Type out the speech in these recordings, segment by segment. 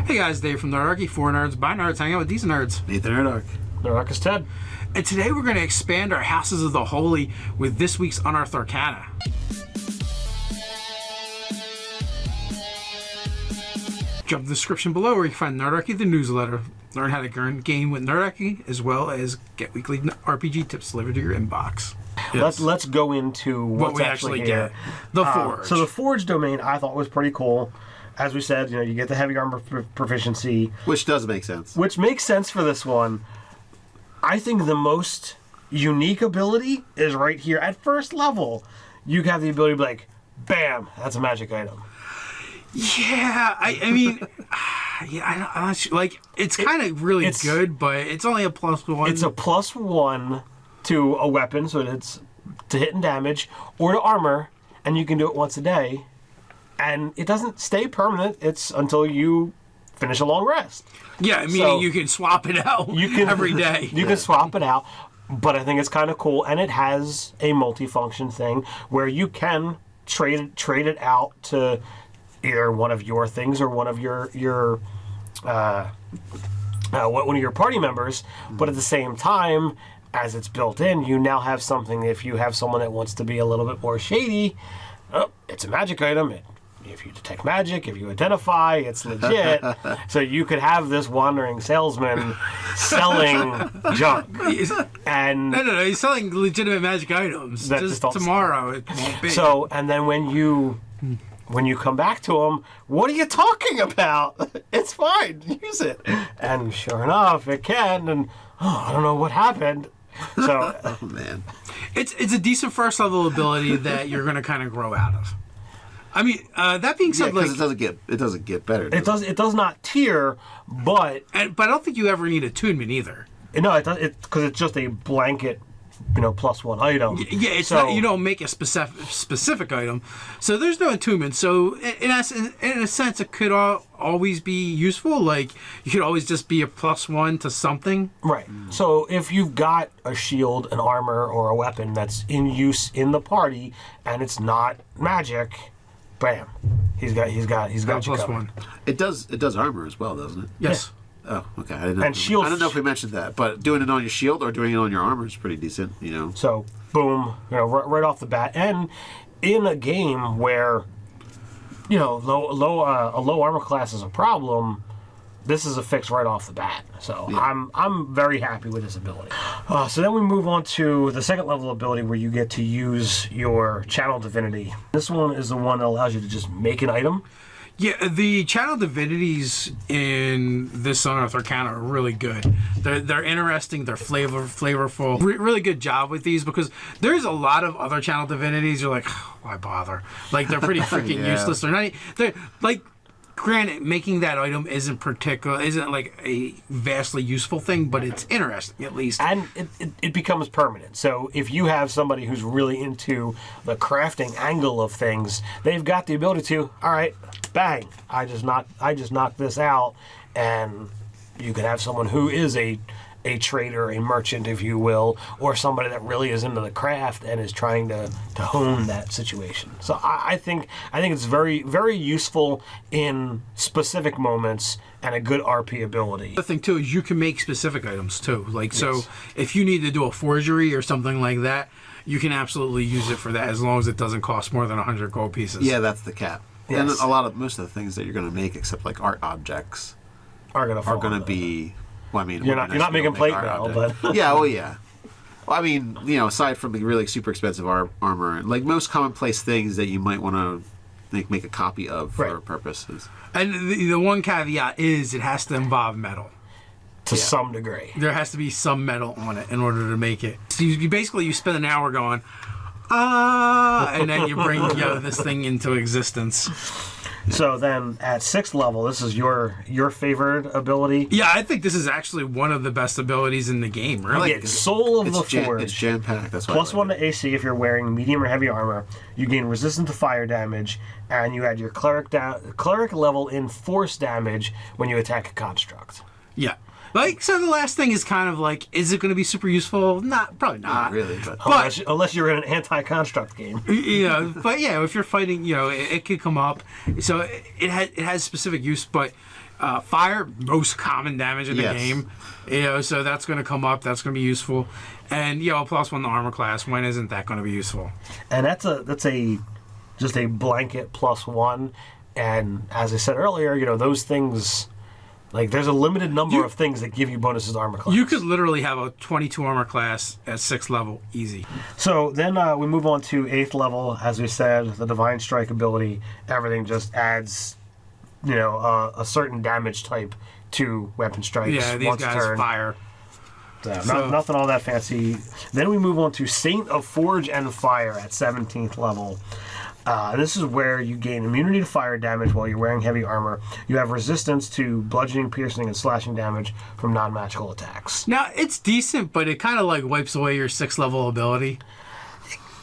Hey guys, Dave from Nerdarchy, for nerds, by nerds, hanging out with decent nerds. Nathan Nerdark. Nerdark is Ted. And today we're going to expand our Houses of the Holy with this week's Unearthed Arcana. Jump in the description below where you can find Nerdarchy, the newsletter. Learn how to game with Nerdarchy, as well as get weekly RPG tips delivered to your inbox. Yes. Let's go into what we actually get. The Forge. So the Forge domain I thought was pretty cool. As we said, you get the heavy armor proficiency. Which does make sense. Which makes sense for this one. I think the most unique ability is right here. At first level, you have the ability to be like, bam, that's a magic item. Yeah, I mean, yeah, I'm not sure. Like, it's kind of really good, but it's only a +1. It's a +1 to a weapon, so it's to hit and damage, or to armor, and you can do it once a day. And it doesn't stay permanent. It's until you finish a long rest. Yeah, meaning so you can swap it out every day. You can swap it out, but I think it's kind of cool. And it has a multifunction thing where you can trade it out to either one of your things or one of your one of your party members. But at the same time, as it's built in, you now have something. If you have someone that wants to be a little bit more shady, it's a magic item. If you detect magic, if you identify, it's legit. So you could have this wandering salesman selling junk. And no, he's selling legitimate magic items. Just tomorrow it won't be. So, and then when you come back to him, what are you talking about? It's fine, use it. And sure enough, it can. And I don't know what happened. So, oh man, it's a decent first level ability that you're going to kind of grow out of. I mean, that being said, because it doesn't get better. It does not tier, but I don't think you ever need attunement either. No, it does, because it's just a blanket, +1 item. Yeah, it's not, you don't make a specific item, so there's no attunement. So in a sense, it could always be useful. Like you could always just be a +1 to something. Right. So if you've got a shield, an armor, or a weapon that's in use in the party and it's not magic, bam, he's got you +1. It does armor as well, doesn't it? Yes. Yeah. Oh, okay. I don't know if we mentioned that, but doing it on your shield or doing it on your armor is pretty decent, So, boom, right off the bat, and in a game where, a low armor class is a problem, this is a fix right off the bat. So yeah. I'm very happy with this ability. So then we move on to the second level ability where you get to use your channel divinity. This one is the one that allows you to just make an item. Yeah, the channel divinities in this Unearthed Arcana are really good. They're interesting. They're flavorful. Really good job with these because there's a lot of other channel divinities. You're like, why bother? Like they're pretty freaking useless. They're like. Granted, making that item isn't like a vastly useful thing, but it's interesting at least. And it becomes permanent. So if you have somebody who's really into the crafting angle of things, they've got the ability to, all right, bang, I just knocked this out, and you can have someone who is a trader, a merchant, if you will, or somebody that really is into the craft and is trying to hone that situation. So I think it's very, very useful in specific moments and a good RP ability. The thing too is you can make specific items too. Like so, if you need to do a forgery or something like that, you can absolutely use it for that as long as it doesn't cost more than 100 gold pieces. Yeah, that's the cap. Yes. And most of the things that you're going to make, except like art objects, are going to be. Well, I mean, you're not making plate now, but yeah, well, yeah. Well, I mean, aside from the really super expensive armor, like most commonplace things that you might want to make a copy of for purposes. And the one caveat is it has to involve metal to some degree. There has to be some metal on it in order to make it. So you spend an hour going, and then you bring this thing into existence. So then at 6th level, this is your favorite ability? Yeah, I think this is actually one of the best abilities in the game, really. It's Soul of the Forge. It's jam-packed. That's why +1 to AC if you're wearing medium or heavy armor. You gain resistance to fire damage, and you add your cleric level in force damage when you attack a construct. Yeah. Like, so the last thing is kind of like, is it going to be super useful? Probably not. Not really, but unless you're in an anti-construct game. But yeah, if you're fighting, it could come up. So it has specific use, but Fire, most common damage in the Yes. game. So that's going to come up. That's going to be useful. And, a +1 to armor class. When isn't that going to be useful? And that's just a blanket +1. And as I said earlier, those things, like there's a limited number of things that give you bonuses to armor class. You could literally have a 22 armor class at 6th level, easy. So then we move on to 8th level. As we said, the Divine Strike ability, everything just adds, a certain damage type to weapon strikes. Yeah, these once a guys turn. fire. So, nothing all that fancy. Then we move on to Saint of Forge and Fire at 17th level. This is where you gain immunity to fire damage while you're wearing heavy armor. You have resistance to bludgeoning, piercing, and slashing damage from non-magical attacks. Now, it's decent, but it kind of like wipes away your 6th level ability.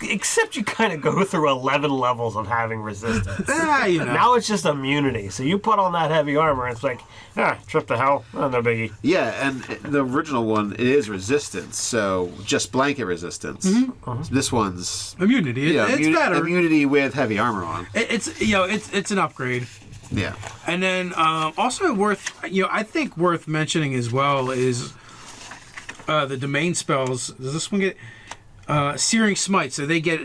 Except you kind of go through 11 levels of having resistance. Now it's just immunity. So you put on that heavy armor, and it's like, trip to hell. Oh, no biggie. Yeah, and the original one, it is resistance, so just blanket resistance. This one's Immunity. It's better. Immunity with heavy armor on. It's an upgrade. Yeah. And then also I think worth mentioning as well is the domain spells. Does this one get Searing Smite? So they get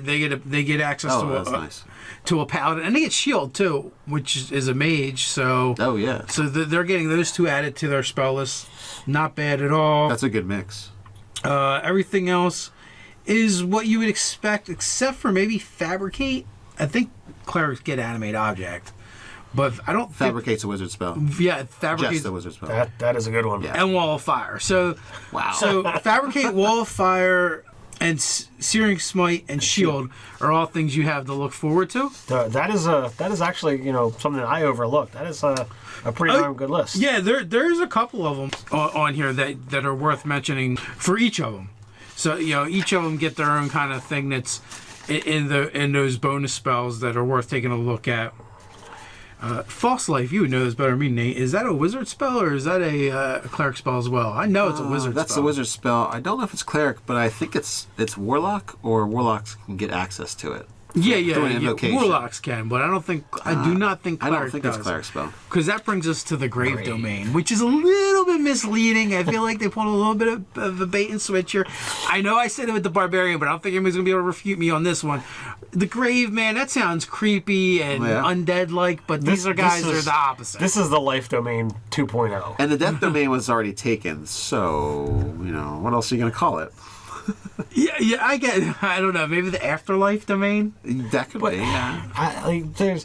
access nice. to a paladin, and they get shield too, which is a mage. So so they're getting those two added to their spell list. Not bad at all. That's a good mix. Everything else is what you would expect, except for maybe Fabricate. I think clerics get Animate Object, but I don't Fabricate's a wizard spell. Yeah, Fabricate's Just a wizard spell. That is a good one. Yeah. and Wall of Fire. So Wow. So Fabricate, Wall of Fire, and Searing Smite and Shield are all things you have to look forward to. That is actually something that I overlooked. That is a pretty darn good list. Yeah, there's a couple of them on here that are worth mentioning for each of them. So each of them get their own kind of thing that's in those bonus spells that are worth taking a look at. False Life, you would know this better than me, Nate. Is that a wizard spell or is that a cleric spell as well? I know it's a wizard That's spell. a wizard spell. I don't know if it's cleric, but I think it's warlock, or warlocks can get access to it. Through an invocation. Warlocks can, but I do not think I cleric don't think does. it's cleric spell. Because that brings us to the grave domain, which is a little bit misleading. I feel like they put a little bit of a bait and switch here. I know I said it with the barbarian, but I don't think anybody's going to be able to refute me on this one. The grave, man, that sounds creepy and undead-like, but these guys are the opposite. This is the life domain 2.0. And the death domain was already taken, so, what else are you going to call it? Yeah, I don't know, maybe the afterlife domain? That could be, yeah. There's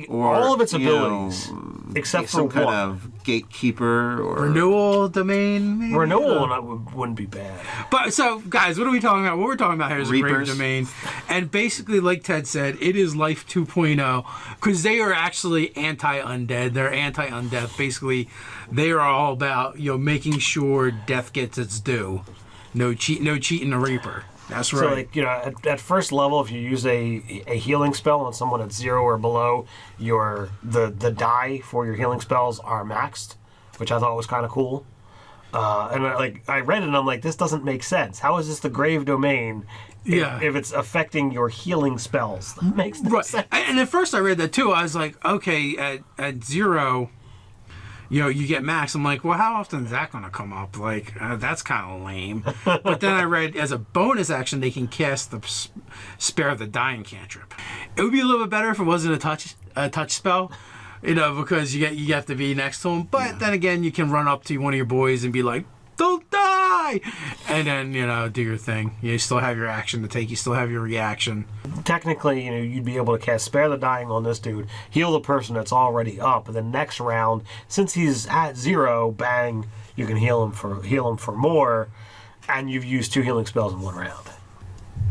Or, all of its abilities, except for some kind one. of gatekeeper or Renewal domain, maybe? Renewal wouldn't be bad. But so, guys, what are we talking about? What we're talking about here is a grave Reapers. domain, and basically, like Ted said, it is Life 2.0 because they are actually anti-undead. They're anti-undeath. Basically, they are all about making sure death gets its due. No cheating the Reaper. That's right. So, at first level, if you use a healing spell on someone at 0 or below, the die for your healing spells are maxed, which I thought was kind of cool. And I read it and I'm like, this doesn't make sense. How is this the grave domain if it's affecting your healing spells? That makes no sense. And at first I read that too. I was like, okay, at 0, you get max. I'm like, well, how often is that going to come up? Like, that's kind of lame. But then I read as a bonus action, they can cast the Spare the Dying cantrip. It would be a little bit better if it wasn't a touch spell, because you have to be next to him. But then again, you can run up to one of your boys and be like, don't die! And then, do your thing. You still have your action to take. You still have your reaction. Technically, you'd be able to cast Spare the Dying on this dude, heal the person that's already up, and the next round, since he's at 0, bang, you can heal him for more, and you've used 2 healing spells in 1 round.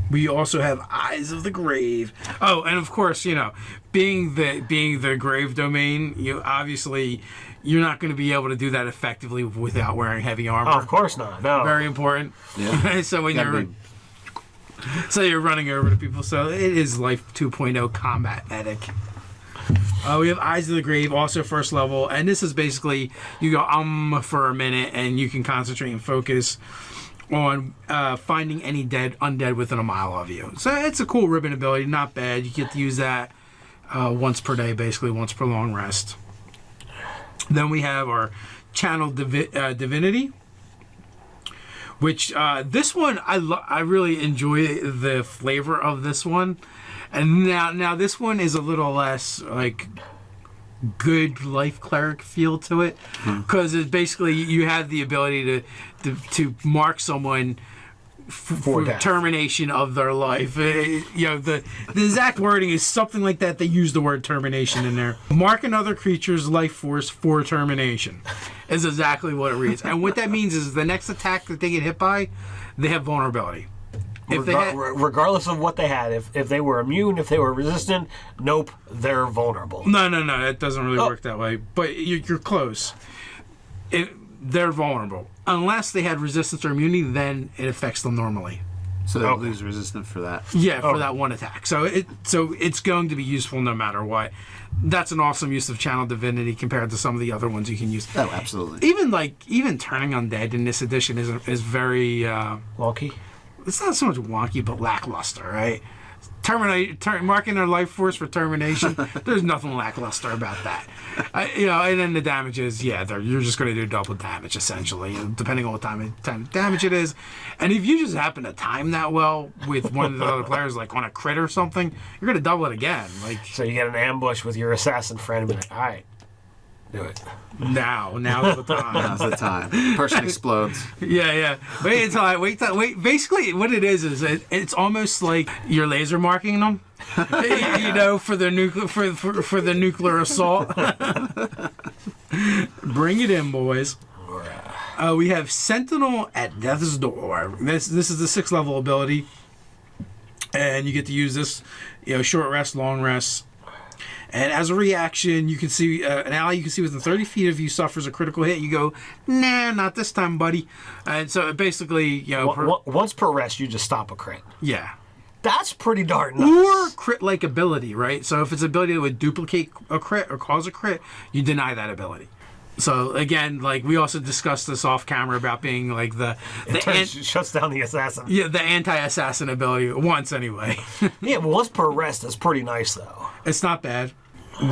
We also have Eyes of the Grave. Oh, and of course, being the grave domain, you're not going to be able to do that effectively without wearing heavy armor. Oh, of course not. No. Very important. Yeah. So when you're running over to people, so it is Life 2.0 combat medic. We have Eyes of the Grave, also first level, and this is basically you go for a minute and you can concentrate and focus on finding any undead within a mile of you. So it's a cool ribbon ability, not bad. You get to use that once per day, basically once per long rest. Then we have our channel divinity, which this one I really enjoy the flavor of this one, and now this one is a little less like good life cleric feel to it, because it's basically you have the ability to mark someone for termination of their life. The exact wording is something like that. They use the word termination in there. Mark another creature's life force for termination is exactly what it reads. And what that means is the next attack that they get hit by, they have vulnerability. Regardless of what they had, if they were immune, if they were resistant, nope, they're vulnerable. No, it doesn't really work that way. But you're close. They're vulnerable. Unless they had resistance or immunity, then it affects them normally. So they lose resistance for that. Yeah, for that one attack. So it's going to be useful no matter what. That's an awesome use of channel divinity compared to some of the other ones you can use. Oh, absolutely. Even turning undead in this edition is very wonky. It's not so much wonky, but lackluster, right? Marking their life force for termination. There's nothing lackluster about that. And then the damage is, you're just going to do double damage essentially, depending on what time of damage it is. And if you just happen to time that well with one of the other players, like on a crit or something, you're going to double it again. So you get an ambush with your assassin friend and be like, all right, do it. Now's the time. Now's the time. Person explodes. Yeah. Wait until I wait. Basically, what it is it's almost like you're laser marking them. For the nuclear assault. Bring it in, boys. We have Sentinel at Death's Door. This is the 6th level ability, and you get to use this. Short rest, long rest. And as a reaction, you can see an ally you can see within 30 feet of you suffers a critical hit. You go, nah, not this time, buddy. And so basically, once per rest, you just stop a crit. Yeah. That's pretty darn nice. Or crit-like ability, right? So if it's an ability that would duplicate a crit or cause a crit, you deny that ability. So again, like we also discussed this off camera about being like shuts down the assassin. Yeah, the anti-assassin ability once anyway. Yeah, but once per rest is pretty nice though. It's not bad.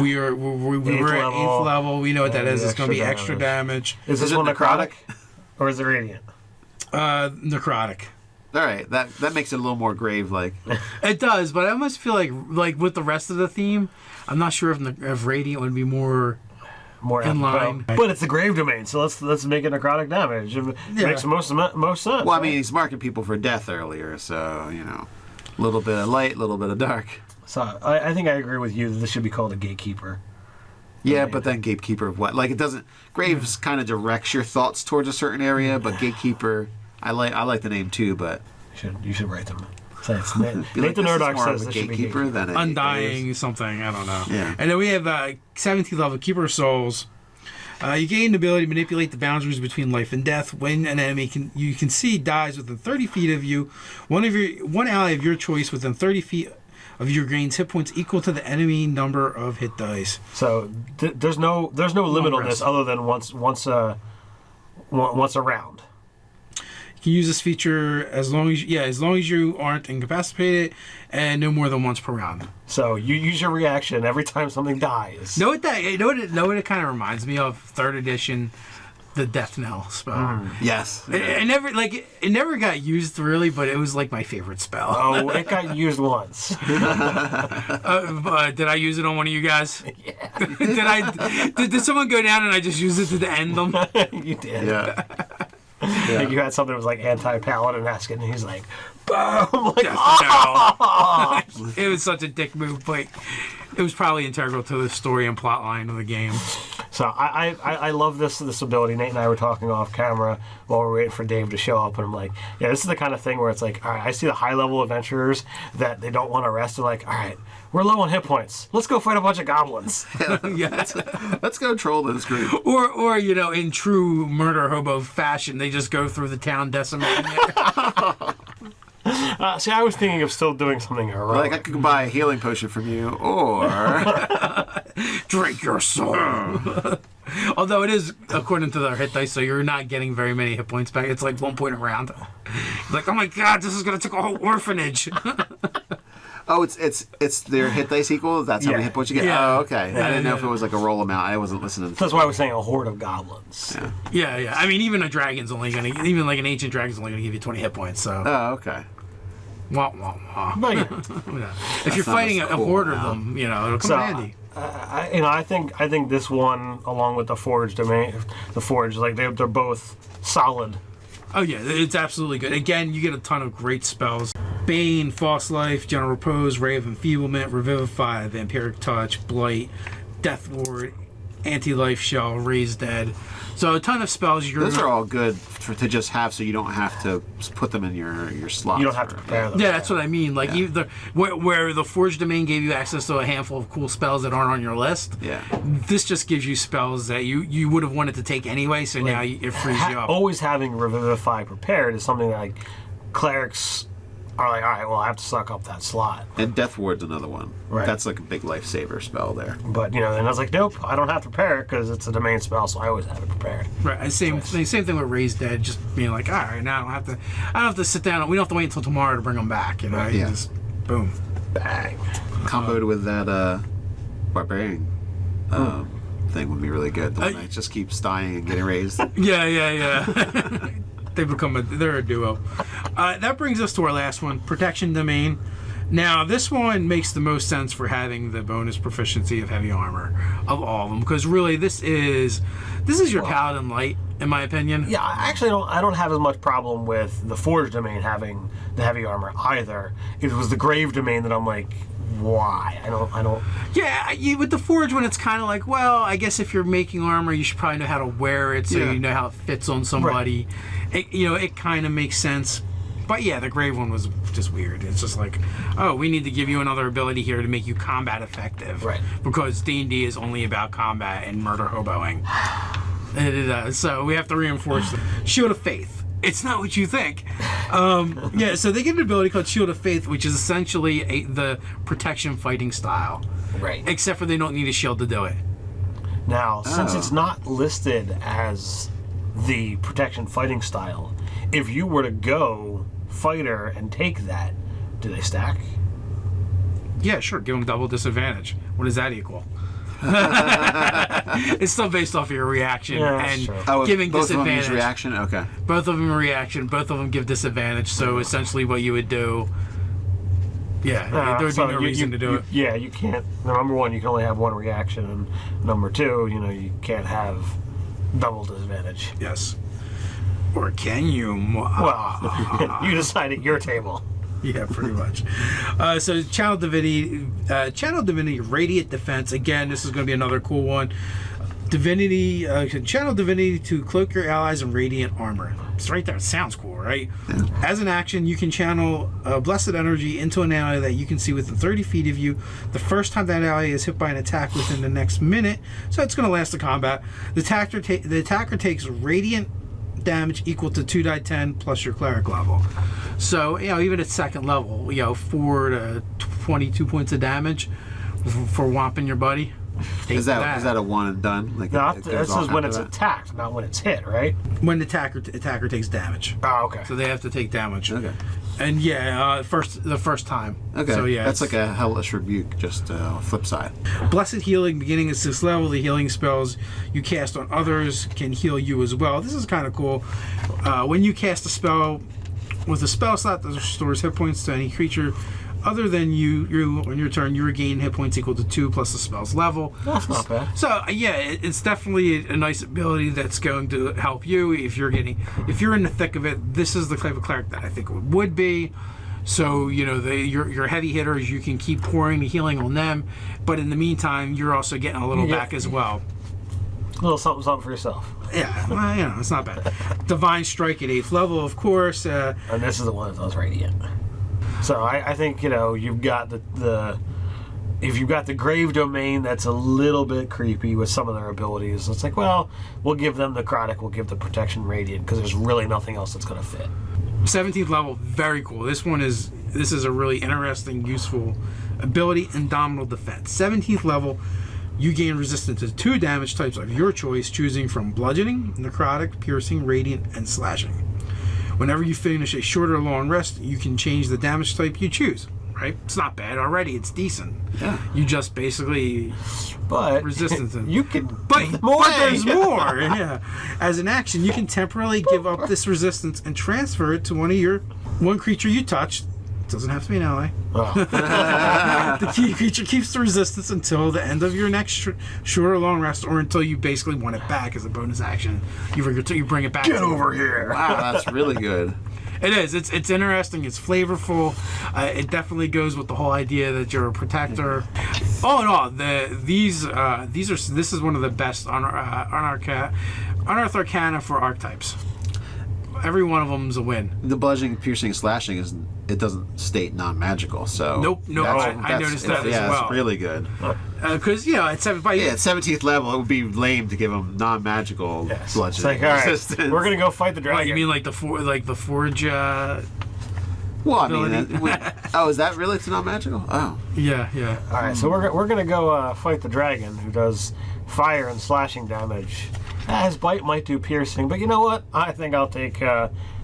We were at 8th level. We know what that is. It's going to be extra damage. Is this one necrotic? Or is it radiant? Necrotic. All right, that makes it a little more grave-like. It does, but I almost feel like with the rest of the theme, I'm not sure if radiant would be more in line. But it's the grave domain, so let's make it necrotic damage. It makes most sense. Well, I mean, he's marking people for death earlier, so a little bit of light, a little bit of dark. So I think I agree with you that this should be called a gatekeeper. Yeah, but then gatekeeper of what? Like it doesn't. Graves kind of directs your thoughts towards a certain area, but gatekeeper, I like the name too, but you should write them. So Nathan Nerdog says this should be gatekeeper. Than Undying something, I don't know. Yeah. And then we have 17th level Keeper of Souls. You gain the ability to manipulate the boundaries between life and death. When an enemy you can see dies within 30 feet of you, one ally of your choice within 30 feet of your gains hit points equal to the enemy number of hit dice. So there's no limit on this other than once a round. You can use this feature as long as you aren't incapacitated and no more than once per round. So you use your reaction every time something dies. Know what it kind of reminds me of? 3rd edition, the Death Knell spell. Yes. It never got used really, but it was like my favorite spell. Oh, it got used once. Did I use it on one of you guys? Yeah. Did someone go down and I just used it to end them? You did. Yeah. Yeah. Like you had something that was like anti-paladin-esque, and he's like, boom! Like, It was such a dick move, but it was probably integral to the story and plot line of the game. So I love this ability. Nate and I were talking off camera while we were waiting for Dave to show up, and I'm like, yeah, this is the kind of thing where it's like, all right, I see the high-level adventurers that they don't want to rest. They're like, all right, we're low on hit points. Let's go fight a bunch of goblins. Yeah. Let's go troll this group. Or in true murder hobo fashion, they just go through the town decimating it. See, I was thinking of still doing something heroic. Like I could buy a healing potion from you, or drink your soul. Although it is according to their hit dice, so you're not getting very many hit points back. It's like 1 point a round. Like, oh my god, this is gonna take a whole orphanage. Oh, it's their hit dice equal. That's how many hit points you get. Yeah. Oh, okay. I didn't know if it was like a roll amount. I wasn't listening. That's why I was saying a horde of goblins. Yeah. I mean, even a dragon's only gonna, even like an ancient dragon's only gonna give you 20 hit points. So. Oh, okay. Wah, wah, wah. But yeah. Yeah. If you're fighting a cool horde of now. them, it'll come So, in handy. I think this one, along with the Forge domain, like they're both solid. Oh yeah, it's absolutely good. Again, you get a ton of great spells. Bane, False Life, General Repose, Ray of Enfeeblement, Revivify, Vampiric Touch, Blight, Death Ward, Anti-Life Shell, Raise Dead. So a ton of spells. Those are all good to just have, so you don't have to put them in your slots. You don't have to prepare them. Yeah, that's what I mean. Like where the Forge Domain gave you access to a handful of cool spells that aren't on your list. Yeah. This just gives you spells that you would have wanted to take anyway. So now it frees you up. Always having Revivify prepared is something that like clerics are like, all right, well, I have to suck up that slot. And Death Ward's another one. Right. That's like a big lifesaver spell there. But then I was like, nope, I don't have to prepare it because it's a domain spell, so I always have it prepared. Right, and same thing with Raise Dead. Just being like, all right, now I don't have to sit down. We don't have to wait until tomorrow to bring them back. You just boom, Bang. Comboed with that barbarian thing would be really good. The one that just keeps dying and getting raised. Yeah. They're a duo. That brings us to our last one, Protection Domain. Now, this one makes the most sense for having the bonus proficiency of heavy armor of all of them, because really this is your Paladin Light, in my opinion. Yeah, I don't have as much problem with the Forge domain having the heavy armor either. It was the Grave domain that I'm like, why? I don't. Yeah, with the Forge one, it's kind of like, well, I guess if you're making armor, you should probably know how to wear it, so you know how it fits on somebody. Right. It kind of makes sense. But yeah, the Grave one was just weird. It's just like, oh, we need to give you another ability here to make you combat effective. Right. Because D&D is only about combat and murder hoboing. So we have to reinforce the Shield of Faith. It's not what you think. So they get an ability called Shield of Faith, which is essentially the protection fighting style. Right. Except for they don't need a shield to do it. Now, since it's not listed as the protection fighting style, if you were to go fighter and take that, do they stack? Yeah, sure. Give them double disadvantage. What does that equal? It's still based off of your reaction and giving both disadvantage. Of them use reaction? Okay. Both of them are reaction. Both of them give disadvantage. So essentially, what you would do, there would be no reason to do it. Yeah, you can't. Number one, you can only have one reaction, and number two, you can't have double disadvantage. Yes. Or can you? Well, you decide at your table. Yeah, pretty much. So Channel Divinity, Radiant Defense. Again, this is going to be another cool one. Channel Divinity to cloak your allies in radiant armor. It's right there. It sounds cool, right? Yeah. As an action, you can channel blessed energy into an ally that you can see within 30 feet of you the first time that ally is hit by an attack within the next minute. So it's going to last the combat. The attacker takes radiant damage equal to 2d10 plus your cleric level. So, even at second level, 4 to 22 points of damage for whomping your buddy. Is that a one and done? Like no, this is when it's attacked, not when it's hit, right? When the attacker takes damage. Oh, okay. So they have to take damage. Okay. And the first time. Okay. So that's like a hellish rebuke, just flip side. Blessed healing, beginning at 6th level. The healing spells you cast on others can heal you as well. This is kind of cool. When you cast a spell with a spell slot that restores hit points to any creature other than you on your turn, you regain hit points equal to 2 plus the spell's level. That's not bad. So it's definitely a nice ability that's going to help you if you're in the thick of it. This is the type of cleric that I think it would be. So your heavy hitters, you can keep pouring the healing on them, but in the meantime, you're also getting a little back as well. A little something for yourself. Yeah, well, it's not bad. Divine Strike at 8th level, of course. And this is the one that does radiant. So I think you've got if you've got the Grave domain, that's a little bit creepy with some of their abilities. It's like, well, we'll give them the necrotic, we'll give the protection radiant because there's really nothing else that's going to fit. 17th level, very cool. This is a really interesting, useful ability, Indomitable Defense. 17th level, you gain resistance to 2 damage types of your choice, choosing from bludgeoning, necrotic, piercing, radiant, and slashing. Whenever you finish a short or long rest, you can change the damage type you choose, right? right? It's not bad already. It's decent. Yeah. You just basically But resistance. you can. But there's more. Yeah. As an action, you can temporarily give up this resistance and transfer it to one creature you touch. It doesn't have to be an ally. The key creature keeps the resistance until the end of your next short or long rest, or until you basically want it back as a bonus action. You bring it back. Get over here. Wow, that's really good. It is. It's interesting. It's flavorful. It definitely goes with the whole idea that you're a protector. All in all, this is one of the best Unearthed Arcana for archetypes. Every one of them's a win. The bludgeoning, piercing, slashing it doesn't state non-magical, so Nope. I noticed that as well. Yeah, it's really good. Because at 17th level, it would be lame to give them non-magical bludgeoning. It's like, all right, resistance. we're gonna go fight the dragon. you mean like the forge? Well, I mean, is that really to non-magical? Oh, Yeah. All right, so we're gonna go fight the dragon, who does fire and slashing damage. His bite might do piercing, but you know what? I think I'll take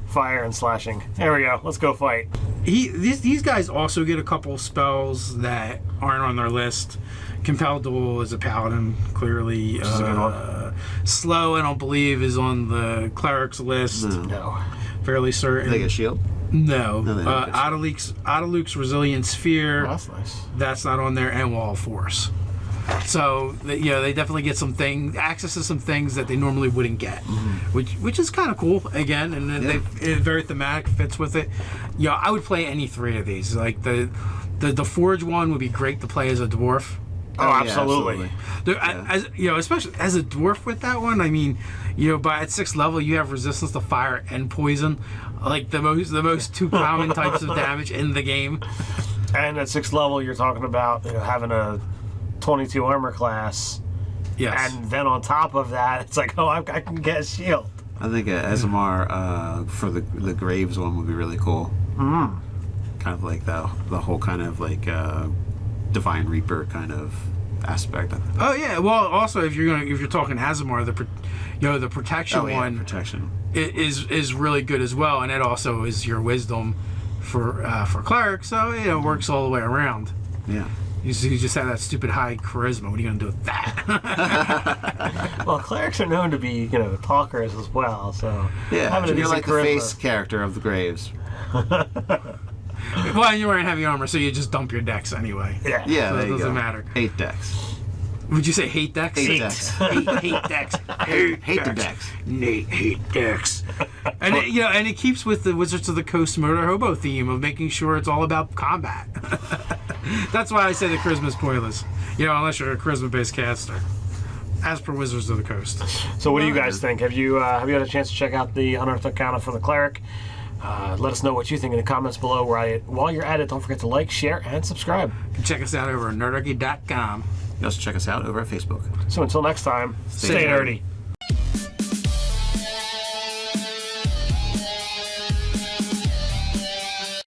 fire and slashing. There we go. Let's go fight. These guys also get a couple spells that aren't on their list. Compel Duel is a paladin, clearly. Which is a good one. Slow, I don't believe, is on the cleric's list. No. Fairly certain. they get shield. No. No, they don't get Adeluke's Resilient Sphere. Oh, that's nice. That's not on there, and Wall of Force. So they definitely get access to some things that they normally wouldn't get, which is kind of cool again, and it very thematic, fits with it. I would play any three of these. Like the Forge one would be great to play as a dwarf. Oh, absolutely. Especially as a dwarf with that one. I mean, by at 6th level you have resistance to fire and poison, like the most two common types of damage in the game. And at 6th level, you're talking about having a 22 armor class. Yes. And then on top of that, it's like, I can get a shield. I think SMR for the Graves one would be really cool. Kind of like the whole kind of like Divine Reaper kind of aspect. Oh yeah. Well, also if you're talking Azamar, the protection one protection is really good as well, and it also is your wisdom for cleric, so it works all the way around. Yeah. You just have that stupid high charisma. What are you gonna do with that? Well, clerics are known to be, talkers as well. So Yeah, having a you're decent like the charisma. face character of the Graves. Well, you're wearing heavy armor, so you just dump your decks anyway. Yeah. Yeah, So there it you doesn't go. matter. 8 decks. Would you say hate decks? Hate decks. hate decks. Hate the decks. Nate hate decks. And it keeps with the Wizards of the Coast Murder Hobo theme of making sure it's all about combat. That's why I say the charisma is pointless. Unless you're a charisma-based caster, as per Wizards of the Coast. So what do you guys think? Have you had a chance to check out the Unearthed Arcana for the cleric? Let us know what you think in the comments below. While you're at it, don't forget to like, share, and subscribe. You can check us out over at nerdarchy.com. You also check us out over at Facebook. So until next time, stay nerdy.